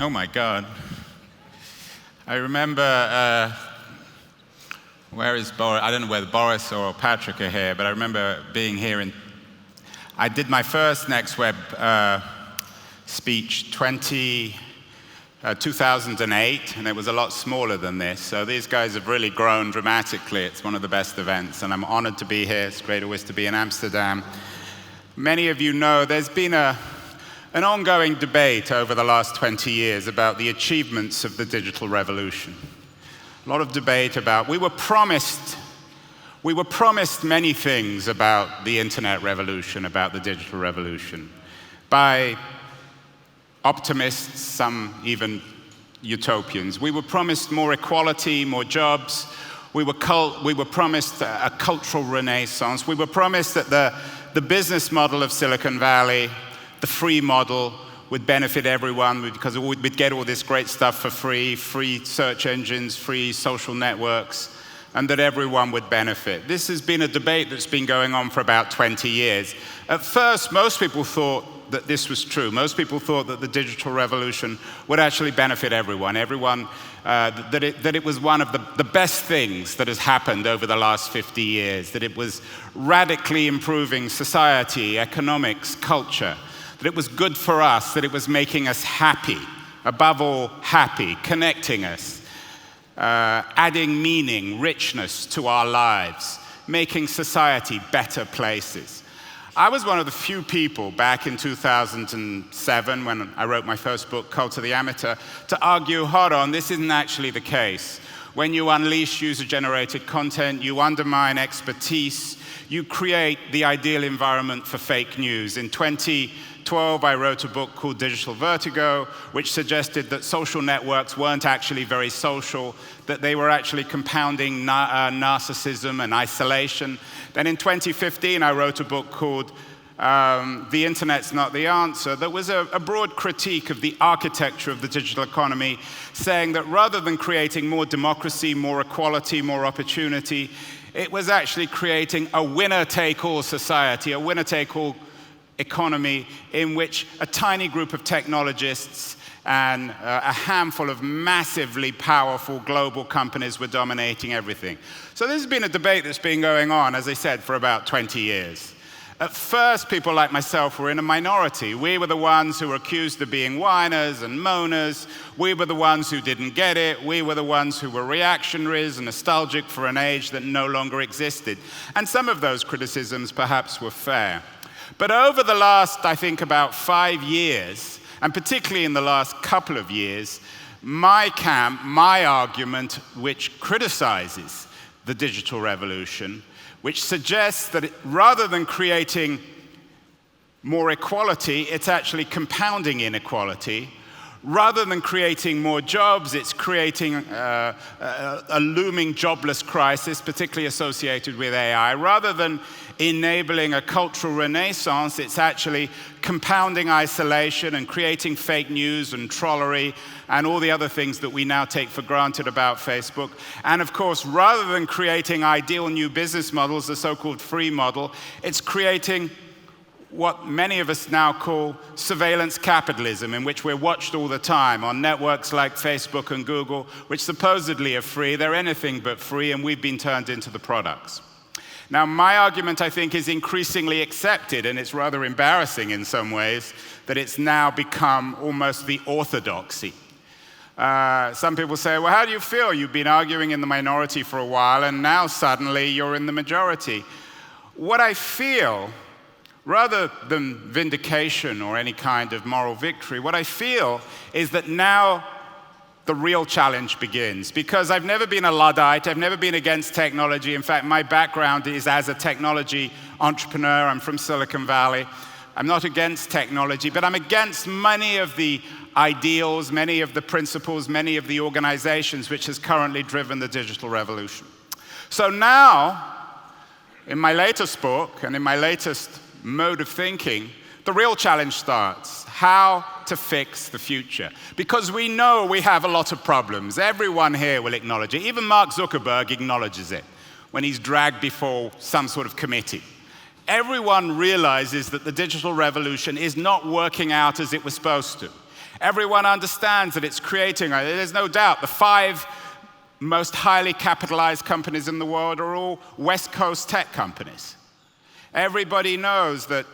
Oh my God. I remember, where is Boris? I don't know whether Boris or Patrick are here, but I remember being here I did my first Next Web speech 2008, and it was a lot smaller than this. So these guys have really grown dramatically. It's one of the best events, and I'm honored to be here. It's great always to be in Amsterdam. Many of you know there's been an ongoing debate over the last 20 years about the achievements of the digital revolution. A lot of debate about, we were promised many things about the internet revolution, about the digital revolution, by optimists, some even utopians. We were promised more equality, more jobs. We were promised a cultural renaissance. We were promised that the business model of Silicon Valley, the free model, would benefit everyone because we'd get all this great stuff for free search engines, free social networks, and that everyone would benefit. This has been a debate that's been going on for about 20 years. At first, most people thought that this was true. Most people thought that the digital revolution would actually benefit everyone. That it was one of the best things that has happened over the last 50 years, that it was radically improving society, economics, culture, that it was good for us, that it was making us happy, above all happy, connecting us, adding meaning, richness to our lives, making society better places. I was one of the few people back in 2007 when I wrote my first book, Cult of the Amateur, to argue, hold on, this isn't actually the case. When you unleash user-generated content, you undermine expertise, you create the ideal environment for fake news. In 2012, I wrote a book called Digital Vertigo, which suggested that social networks weren't actually very social, that they were actually compounding narcissism and isolation. Then in 2015, I wrote a book called The Internet's Not the Answer, that was a broad critique of the architecture of the digital economy, saying that rather than creating more democracy, more equality, more opportunity, it was actually creating a winner-take-all society, a winner-take-all economy in which a tiny group of technologists and a handful of massively powerful global companies were dominating everything. So this has been a debate that's been going on, as I said, for about 20 years. At first, people like myself were in a minority. We were the ones who were accused of being whiners and moaners. We were the ones who didn't get it. We were the ones who were reactionaries and nostalgic for an age that no longer existed. And some of those criticisms perhaps were fair. But over the last, I think, about 5 years, and particularly in the last couple of years, my camp, my argument, which criticizes the digital revolution, which suggests that rather than creating more equality, it's actually compounding inequality. Rather than creating more jobs, it's creating a looming jobless crisis, particularly associated with AI. Rather than enabling a cultural renaissance, it's actually compounding isolation and creating fake news and trollery and all the other things that we now take for granted about Facebook. And of course, rather than creating ideal new business models, the so-called free model, it's creating what many of us now call surveillance capitalism, in which we're watched all the time on networks like Facebook and Google, which supposedly are free. They're anything but free, and we've been turned into the products. Now, my argument, I think, is increasingly accepted, and it's rather embarrassing in some ways that it's now become almost the orthodoxy. Some people say, well, how do you feel? You've been arguing in the minority for a while, and now suddenly you're in the majority. What I feel, rather than vindication or any kind of moral victory, what I feel is that now the real challenge begins. Because I've never been a Luddite, I've never been against technology. In fact, my background is as a technology entrepreneur. I'm from Silicon Valley. I'm not against technology, but I'm against many of the ideals, many of the principles, many of the organizations which has currently driven the digital revolution. So now, in my latest book and in my latest mode of thinking, the real challenge starts. How to fix the future. Because we know we have a lot of problems. Everyone here will acknowledge it. Even Mark Zuckerberg acknowledges it when he's dragged before some sort of committee. Everyone realizes that the digital revolution is not working out as it was supposed to. Everyone understands that it's creating, there's no doubt, the 5 most highly capitalized companies in the world are all West Coast tech companies. Everybody knows that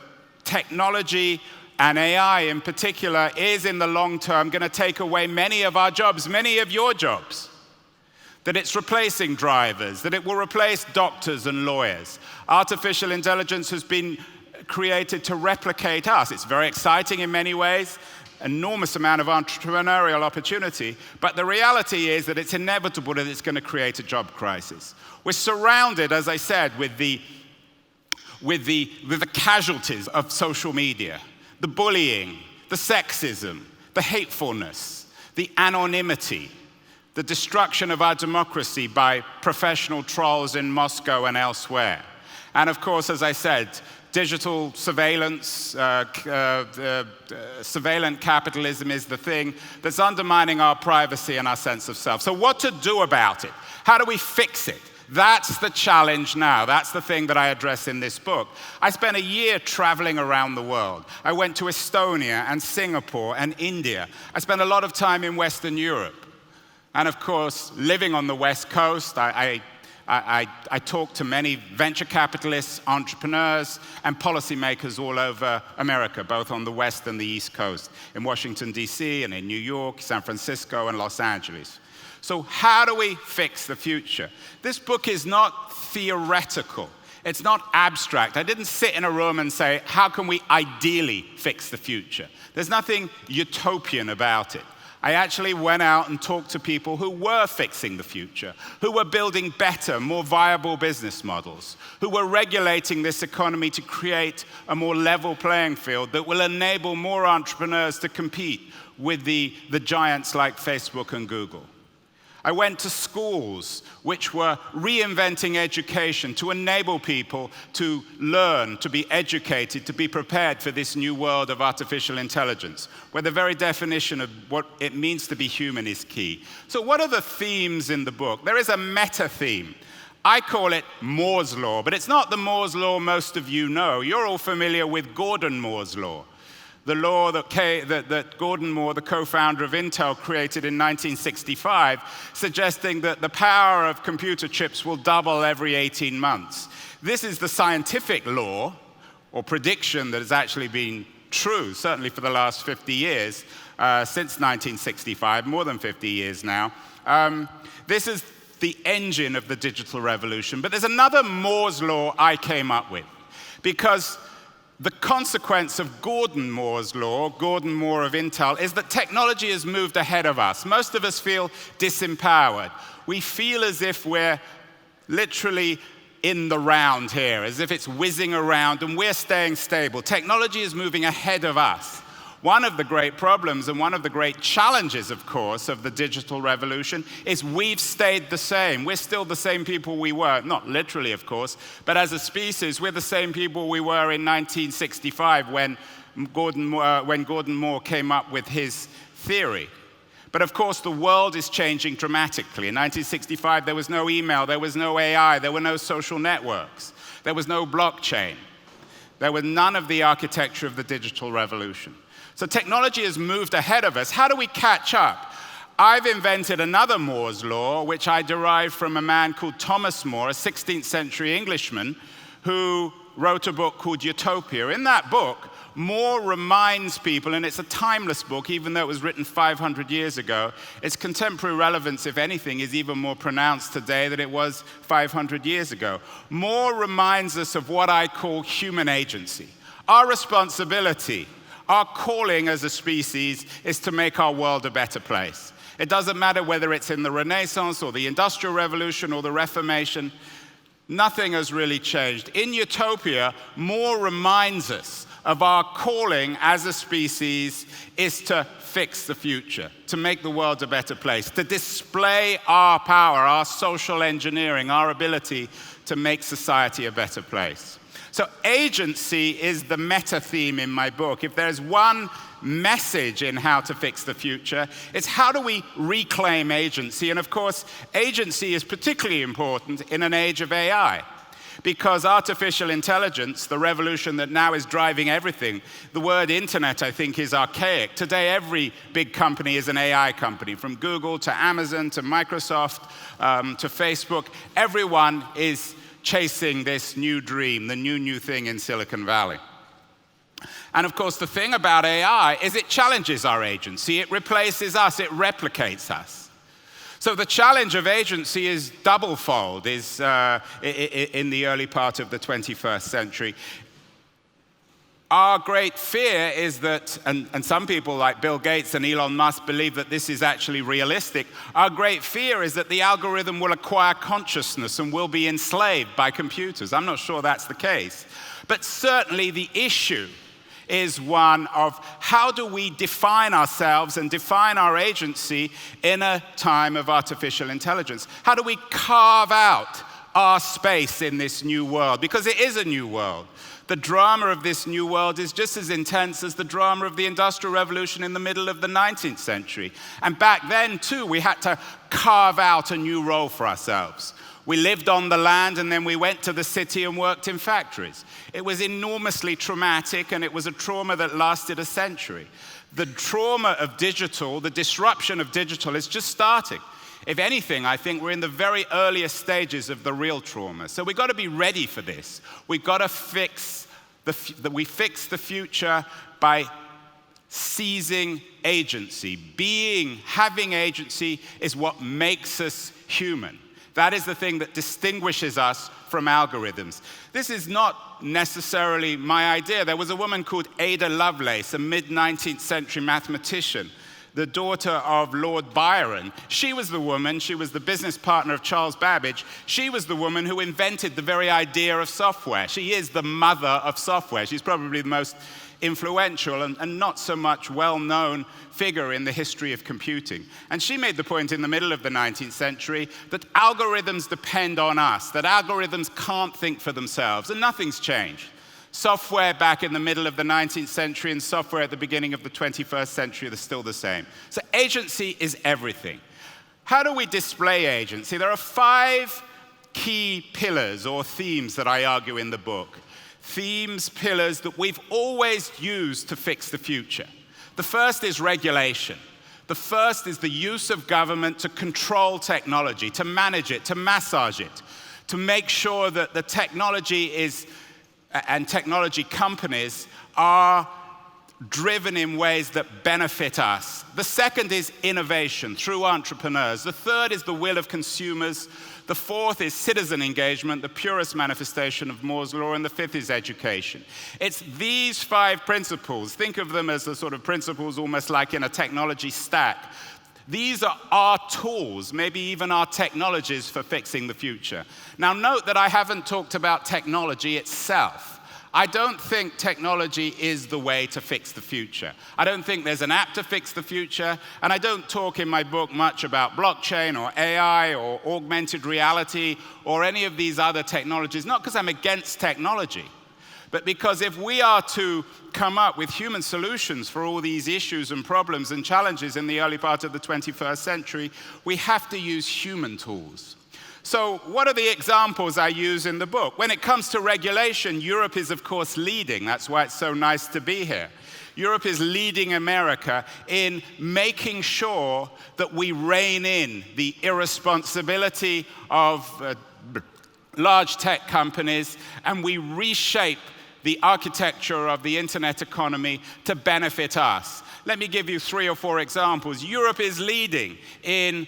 technology and AI in particular is in the long term going to take away many of our jobs, many of your jobs. That it's replacing drivers, that it will replace doctors and lawyers. Artificial intelligence has been created to replicate us. It's very exciting in many ways, enormous amount of entrepreneurial opportunity, but the reality is that it's inevitable that it's going to create a job crisis. We're surrounded, as I said, with the casualties of social media, the bullying, the sexism, the hatefulness, the anonymity, the destruction of our democracy by professional trolls in Moscow and elsewhere. And of course, as I said, digital surveillance, surveillance capitalism is the thing that's undermining our privacy and our sense of self. So what to do about it? How do we fix it? That's the challenge now. That's the thing that I address in this book. I spent a year traveling around the world. I went to Estonia and Singapore and India. I spent a lot of time in Western Europe. And of course, living on the West Coast, I talked to many venture capitalists, entrepreneurs, and policymakers all over America, both on the West and the East Coast, in Washington, D.C., and in New York, San Francisco, and Los Angeles. So how do we fix the future? This book is not theoretical. It's not abstract. I didn't sit in a room and say, how can we ideally fix the future? There's nothing utopian about it. I actually went out and talked to people who were fixing the future, who were building better, more viable business models, who were regulating this economy to create a more level playing field that will enable more entrepreneurs to compete with the giants like Facebook and Google. I went to schools which were reinventing education to enable people to learn, to be educated, to be prepared for this new world of artificial intelligence, where the very definition of what it means to be human is key. So what are the themes in the book? There is a meta theme. I call it Moore's Law, but it's not the Moore's Law most of you know. You're all familiar with Gordon Moore's Law. The law that Gordon Moore, the co-founder of Intel, created in 1965, suggesting that the power of computer chips will double every 18 months. This is the scientific law, or prediction, that has actually been true, certainly for the last 50 years, since 1965, more than 50 years now. This is the engine of the digital revolution. But there's another Moore's Law I came up with, because the consequence of Gordon Moore's law, Gordon Moore of Intel, is that technology has moved ahead of us. Most of us feel disempowered. We feel as if we're literally in the round here, as if it's whizzing around and we're staying stable. Technology is moving ahead of us. One of the great problems and one of the great challenges, of course, of the digital revolution is we've stayed the same. We're still the same people we were, not literally, of course, but as a species, we're the same people we were in 1965 when Gordon Moore came up with his theory. But of course, the world is changing dramatically. In 1965, there was no email, there was no AI, there were no social networks, there was no blockchain. There was none of the architecture of the digital revolution. So technology has moved ahead of us. How do we catch up? I've invented another Moore's law, which I derived from a man called Thomas More, a 16th century Englishman, who wrote a book called Utopia. In that book, More reminds people, and it's a timeless book, even though it was written 500 years ago, its contemporary relevance, if anything, is even more pronounced today than it was 500 years ago. More reminds us of what I call human agency. Our responsibility, our calling as a species, is to make our world a better place. It doesn't matter whether it's in the Renaissance or the Industrial Revolution or the Reformation. Nothing has really changed. In Utopia, More reminds us of our calling as a species is to fix the future, to make the world a better place, to display our power, our social engineering, our ability to make society a better place. So agency is the meta theme in my book. If there's one message in how to fix the future, it's how do we reclaim agency? And of course, agency is particularly important in an age of AI. because artificial intelligence, the revolution that now is driving everything, the word internet, I think, is archaic. Today, every big company is an AI company, from Google to Amazon to Microsoft to Facebook. Everyone is chasing this new dream, the new thing in Silicon Valley. And of course, the thing about AI is it challenges our agency, it replaces us, it replicates us. So the challenge of agency is double-fold in the early part of the 21st century. Our great fear is that, and some people like Bill Gates and Elon Musk believe that this is actually realistic, our great fear is that the algorithm will acquire consciousness and will be enslaved by computers. I'm not sure that's the case. But certainly the issue is one of how do we define ourselves and define our agency in a time of artificial intelligence? How do we carve out our space in this new world? Because it is a new world. The drama of this new world is just as intense as the drama of the Industrial Revolution in the middle of the 19th century. And back then, too, we had to carve out a new role for ourselves. We lived on the land, and then we went to the city and worked in factories. It was enormously traumatic, and it was a trauma that lasted a century. The trauma of digital, the disruption of digital, is just starting. If anything, I think we're in the very earliest stages of the real trauma. So we've got to be ready for this. We've got to fix the future by seizing agency. Having agency is what makes us human. That is the thing that distinguishes us from algorithms. This is not necessarily my idea. There was a woman called Ada Lovelace, a mid-19th century mathematician, the daughter of Lord Byron. She was the business partner of Charles Babbage. She was the woman who invented the very idea of software. She is the mother of software. She's probably the most influential and not so much well-known figure in the history of computing. And she made the point in the middle of the 19th century that algorithms depend on us, that algorithms can't think for themselves, and nothing's changed. Software back in the middle of the 19th century and software at the beginning of the 21st century are still the same. So agency is everything. How do we display agency? There are 5 key pillars or themes that I argue in the book. Pillars that we've always used to fix the future. The first is regulation. The first is the use of government to control technology, to manage it, to massage it, to make sure that the technology and technology companies are driven in ways that benefit us. The second is innovation through entrepreneurs. The third is the will of consumers. The fourth is citizen engagement, the purest manifestation of Moore's law, and the fifth is education. It's these 5 principles. Think of them as the sort of principles almost like in a technology stack. These are our tools, maybe even our technologies for fixing the future. Now note that I haven't talked about technology itself. I don't think technology is the way to fix the future. I don't think there's an app to fix the future, and I don't talk in my book much about blockchain or AI or augmented reality or any of these other technologies, not because I'm against technology, but because if we are to come up with human solutions for all these issues and problems and challenges in the early part of the 21st century, we have to use human tools. So what are the examples I use in the book? When it comes to regulation, Europe is, of course, leading. That's why it's so nice to be here. Europe is leading America in making sure that we rein in the irresponsibility of large tech companies, and we reshape the architecture of the internet economy to benefit us. Let me give you 3 or 4 examples. Europe is leading in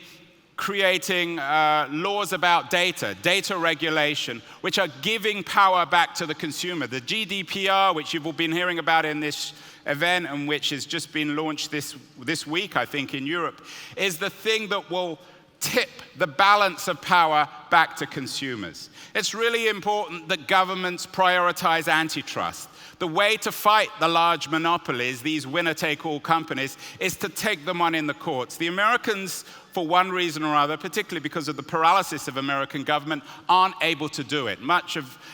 creating laws about data regulation, which are giving power back to the consumer. The GDPR, which you've all been hearing about in this event and which has just been launched this week, I think, in Europe, is the thing that will tip the balance of power back to consumers. It's really important that governments prioritize antitrust. The way to fight the large monopolies, these winner-take-all companies, is to take them on in the courts. The Americans, for one reason or other, particularly because of the paralysis of American government, aren't able to do it.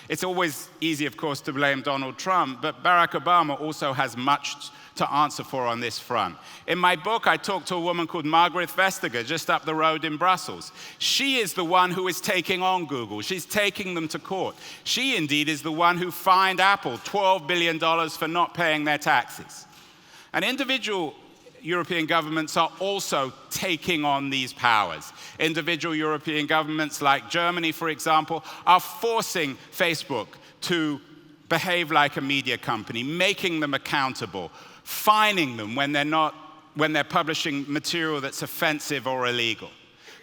It's always easy, of course, to blame Donald Trump, but Barack Obama also has much to answer for on this front. In my book, I talked to a woman called Margaret Vestager just up the road in Brussels. She is the one who is taking on Google. She's taking them to court. She indeed is the one who fined Apple $12 billion for not paying their taxes. And individual European governments are also taking on these powers. Individual European governments like Germany, for example, are forcing Facebook to behave like a media company, making them accountable, fining them when they're publishing material that's offensive or illegal.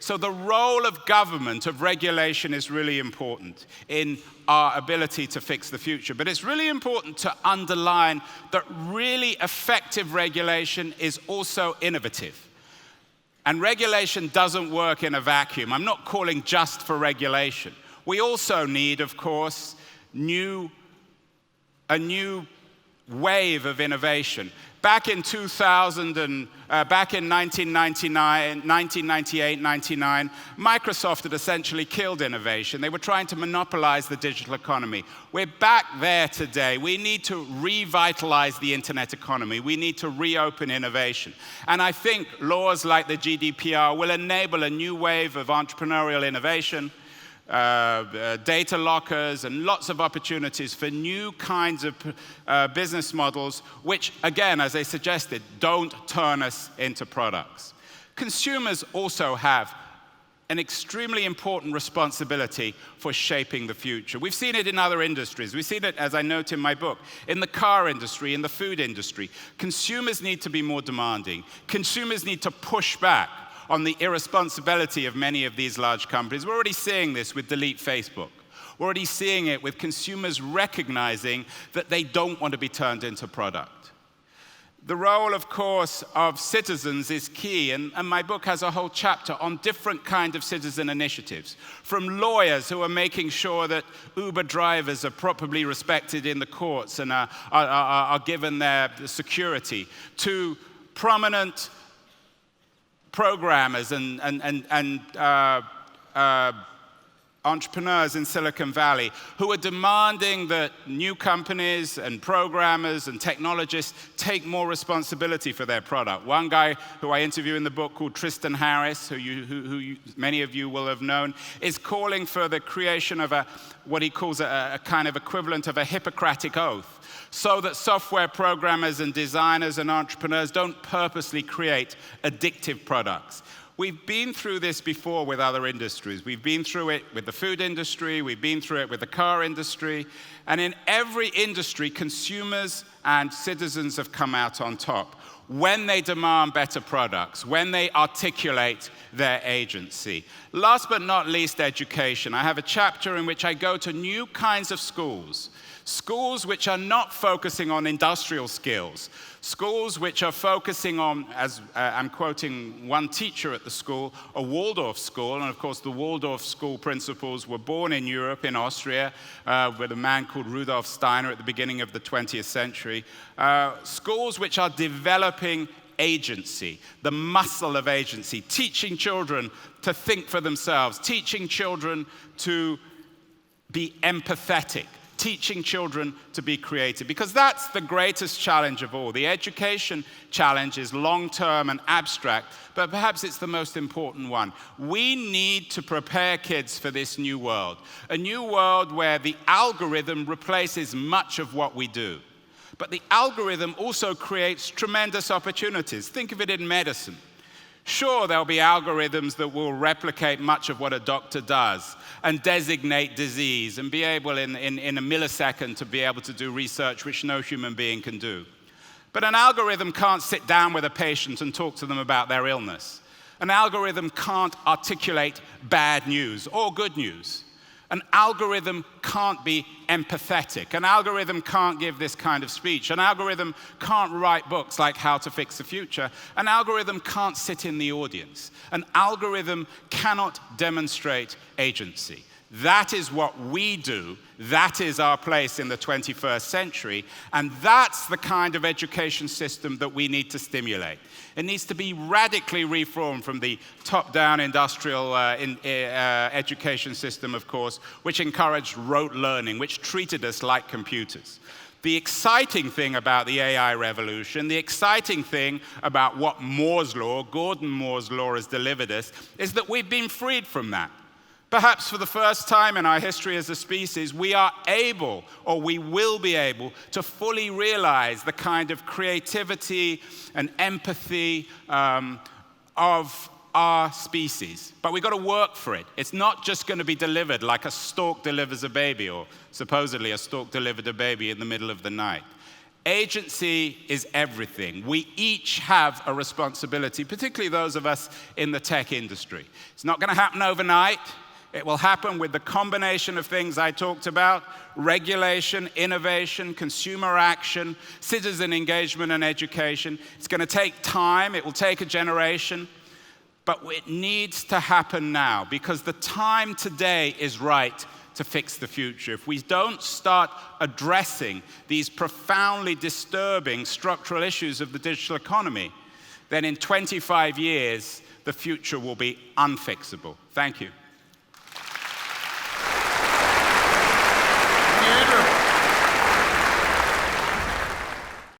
So the role of government, of regulation, is really important in our ability to fix the future. But it's really important to underline that really effective regulation is also innovative. And regulation doesn't work in a vacuum. I'm not calling just for regulation. We also need, of course, a new wave of innovation. Back in 1998-99, Microsoft had essentially killed innovation. They were trying to monopolize the digital economy. We're back there today. We need to revitalize the internet economy. We need to reopen innovation. And I think laws like the GDPR will enable a new wave of entrepreneurial innovation, data lockers, and lots of opportunities for new kinds of business models, which, again, as I suggested, don't turn us into products. Consumers also have an extremely important responsibility for shaping the future. We've seen it in other industries. We've seen it, as I note in my book, in the car industry, in the food industry. Consumers need to be more demanding. Consumers need to push back on the irresponsibility of many of these large companies. We're already seeing this with Delete Facebook. We're already seeing it with consumers recognizing that they don't want to be turned into product. The role, of course, of citizens is key, and my book has a whole chapter on different kinds of citizen initiatives, from lawyers who are making sure that Uber drivers are properly respected in the courts and are given their security, to prominent programmers and entrepreneurs in Silicon Valley who are demanding that new companies and programmers and technologists take more responsibility for their product. One guy who I interview in the book, called Tristan Harris, who many of you will have known, is calling for the creation of what he calls a kind of equivalent of a Hippocratic oath, so that software programmers and designers and entrepreneurs don't purposely create addictive products. We've been through this before with other industries. We've been through it with the food industry, we've been through it with the car industry, and in every industry, consumers and citizens have come out on top when they demand better products, when they articulate their agency. Last but not least, education. I have a chapter in which I go to new kinds of schools. Schools which are not focusing on industrial skills. Schools which are focusing on, as I'm quoting one teacher at the school, a Waldorf school. And of course, the Waldorf school principles were born in Europe, in Austria, with a man called Rudolf Steiner at the beginning of the 20th century. Schools which are developing agency, the muscle of agency, teaching children to think for themselves, teaching children to be empathetic, teaching children to be creative, because that's the greatest challenge of all. The education challenge is long-term and abstract, but perhaps it's the most important one. We need to prepare kids for this new world, a new world where the algorithm replaces much of what we do. But the algorithm also creates tremendous opportunities. Think of it in medicine. Sure, there'll be algorithms that will replicate much of what a doctor does and designate disease and be able in a millisecond to be able to do research which no human being can do. But an algorithm can't sit down with a patient and talk to them about their illness. An algorithm can't articulate bad news or good news. An algorithm can't be empathetic. An algorithm can't give this kind of speech. An algorithm can't write books like How to Fix the Future. An algorithm can't sit in the audience. An algorithm cannot demonstrate agency. That is what we do. That is our place in the 21st century. And that's the kind of education system that we need to stimulate. It needs to be radically reformed from the top-down industrial education system, of course, which encouraged rote learning, which treated us like computers, The exciting thing about the AI revolution, the exciting thing about what Moore's law, Gordon Moore's law, has delivered us, is that we've been freed from that. Perhaps for the first time in our history as a species, we are able, or we will be able, to fully realize the kind of creativity and empathy of our species. But we've got to work for it. It's not just going to be delivered like a stork delivers a baby, or supposedly a stork delivered a baby in the middle of the night. Agency is everything. We each have a responsibility, particularly those of us in the tech industry. It's not going to happen overnight. It will happen with the combination of things I talked about: regulation, innovation, consumer action, citizen engagement, and education. It's going to take time. It will take a generation. But it needs to happen now, because the time today is right to fix the future. If we don't start addressing these profoundly disturbing structural issues of the digital economy, then in 25 years, the future will be unfixable. Thank you.